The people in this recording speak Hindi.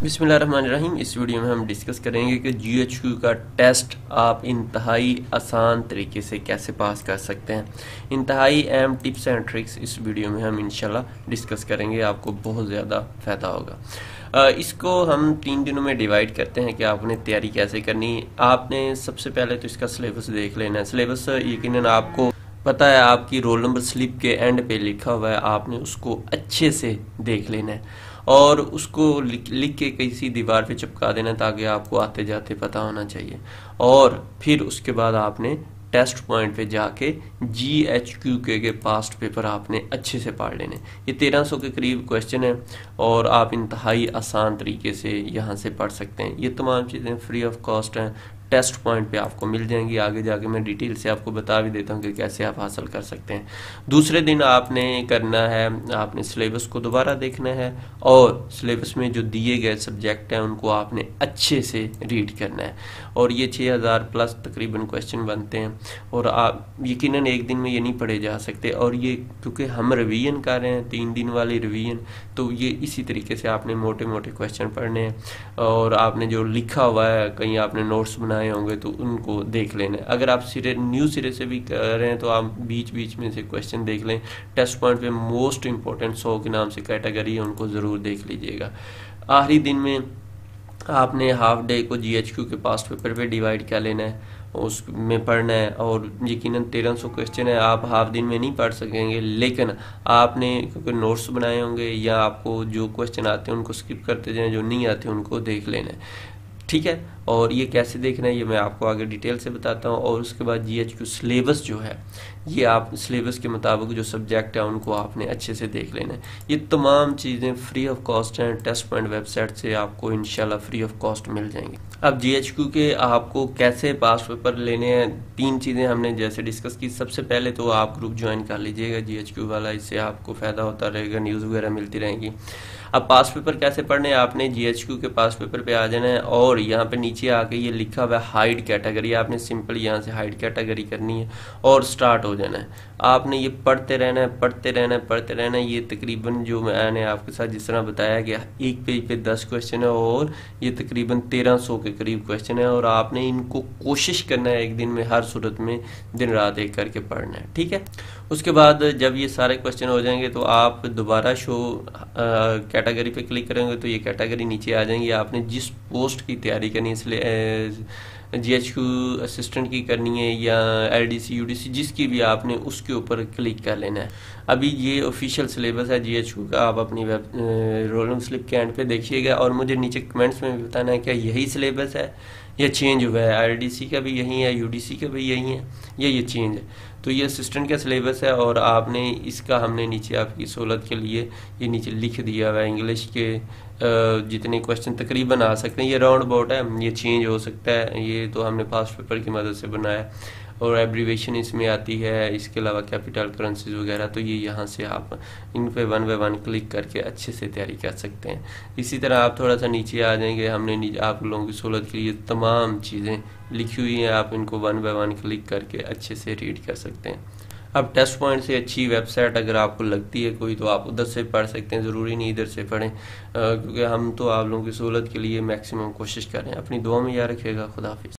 बिस्मिल्लाहिर्रहमानिर्रहीम। इस वीडियो में हम डिस्कस करेंगे कि GHQ का टेस्ट आप इंतहाई आसान तरीके से कैसे पास कर सकते हैं। इंतहाई अहम टिप्स एंड ट्रिक्स इस वीडियो में हम इंशाल्लाह डिस्कस करेंगे, आपको बहुत ज़्यादा फ़ायदा होगा। इसको हम 3 दिनों में डिवाइड करते हैं कि आपने तैयारी कैसे करनी है। आपने सबसे पहले तो इसका सिलेबस देख लेना है। सिलेबस यकीनन आपको पता है, आपकी रोल नंबर स्लिप के एंड पे लिखा हुआ है, आपने उसको अच्छे से देख लेना है और उसको लिख के किसी दीवार पे चिपका देना ताकि आपको आते जाते पता होना चाहिए। और फिर उसके बाद आपने टेस्ट पॉइंट पे जाके GHQ के पास्ट पेपर आपने अच्छे से पढ़ लेने। ये 1300 के करीब क्वेश्चन है और आप इंतहाई आसान तरीके से यहाँ से पढ़ सकते हैं। ये तमाम चीज़ें फ्री ऑफ कॉस्ट हैं, टेस्ट पॉइंट पे आपको मिल जाएंगी। आगे जाके मैं डिटेल से आपको बता भी देता हूँ कि कैसे आप हासिल कर सकते हैं। दूसरे दिन आपने करना है, आपने सिलेबस को दोबारा देखना है और सिलेबस में जो दिए गए सब्जेक्ट हैं उनको आपने अच्छे से रीड करना है। और ये 6000 प्लस तकरीबन क्वेश्चन बनते हैं और आप यकीनन एक दिन में ये नहीं पढ़े जा सकते। और ये क्योंकि हम रिवीजन कर रहे हैं, 3 दिन वाली रिवीजन, तो ये इसी तरीके से आपने मोटे मोटे क्वेश्चन पढ़ने हैं और आपने जो लिखा हुआ है, कहीं आपने नोट्स बनाए होंगे तो उनको देख लेना है। अगर आप न्यू सिरे से भी कर रहे हैं तो आप बीच बीच में से क्वेश्चन देख लें। टेस्ट पॉइंट पे मोस्ट इंपॉर्टेंट 100 के नाम से कैटेगरी है, उनको ज़रूर देख लीजिएगा। आखिरी दिन में आपने हाफ डे को GHQ के पास्ट पेपर पे डिवाइड कर लेना है, उसमें पढ़ना है। और यकीनन 1300 क्वेश्चन है, आप हाफ दिन में नहीं पढ़ सकेंगे, लेकिन आपने क्योंकि नोट्स बनाए होंगे या आपको जो क्वेश्चन आते हैं उनको स्किप करते जाएं, जो नहीं आते उनको देख लेना है, ठीक है। और ये कैसे देखना है ये मैं आपको आगे डिटेल से बताता हूँ। और उसके बाद GHQ सिलेबस जो है, ये आप सिलेबस के मुताबिक जो सब्जेक्ट है उनको आपने अच्छे से देख लेना है। ये तमाम चीज़ें फ्री ऑफ कॉस्ट हैं, टेस्ट पॉइंट वेबसाइट से आपको इंशाल्लाह फ्री ऑफ कॉस्ट मिल जाएंगी। अब GHQ के आपको कैसे पास पेपर लेने हैं, 3 चीज़ें हमने जैसे डिस्कस की। सबसे पहले तो आप ग्रुप ज्वाइन कर लीजिएगा GHQ वाला, इससे आपको फ़ायदा होता रहेगा, न्यूज़ वगैरह मिलती रहेंगी। अब पास पेपर कैसे पढ़ने हैं, आपने GHQ के पास पेपर पे आ जाना है और यहाँ पे नीचे आके ये लिखा हुआ है हाइड कैटेगरी, आपने सिंपल यहाँ से हाइड कैटेगरी करनी है और स्टार्ट हो जाना है। आपने ये पढ़ते रहना है, पढ़ते रहना है, पढ़ते रहना है। ये तकरीबन जो मैंने आपके साथ जिस तरह बताया कि एक पेज पे 10 क्वेश्चन है और ये तकरीबन 1300 के करीब क्वेश्चन है और आपने इनको कोशिश करना है एक दिन में हर सूरत में दिन रात एक करके पढ़ना है, ठीक है। उसके बाद जब ये सारे क्वेश्चन हो जाएंगे तो आप दोबारा शो कैटेगरी पे क्लिक करेंगे तो ये कैटेगरी नीचे आ जाएंगी। आपने जिस पोस्ट की तैयारी करनी है, इसलिए GHQ असिस्टेंट की करनी है या LDC UDC जिसकी भी, आपने उसके ऊपर क्लिक कर लेना है। अभी ये ऑफिशियल सिलेबस है GHQ का, आप अपनी वेब रोल नंबर स्लिप के एंड पे देखिएगा और मुझे नीचे कमेंट्स में भी बताना है क्या यही सिलेबस है या चेंज हुआ है। LDC का भी यही है, UDC का भी यही है या ये चेंज है। तो ये असिस्टेंट का सिलेबस है और आपने इसका, हमने नीचे आपकी सहूलत के लिए ये नीचे लिख दिया हुआ है इंग्लिश के जितने क्वेश्चन तकरीबन आ सकते हैं। ये राउंड अबाउट है, ये चेंज हो सकता है, ये तो हमने पास्ट पेपर की मदद से बनाया और एब्रीवेशन इसमें आती है। इसके अलावा कैपिटल करेंसीज वगैरह, तो ये यहाँ से आप इन पे 1 बाय 1 क्लिक करके अच्छे से तैयारी कर सकते हैं। इसी तरह आप थोड़ा सा नीचे आ जाएंगे, हमने आप लोगों की सहूलत के लिए तमाम चीज़ें लिखी हुई हैं, आप इनको 1 बाय 1 क्लिक करके अच्छे से रीड कर सकते हैं। अब टेस्ट पॉइंट से अच्छी वेबसाइट अगर आपको लगती है कोई तो आप उधर से पढ़ सकते हैं, ज़रूरी नहीं इधर से पढ़ें, क्योंकि हम तो आप लोगों की सहूलत के लिए मैक्सिमम कोशिश कर रहे हैं। अपनी दुआ में याद रखिएगा। खुदा हाफिज़।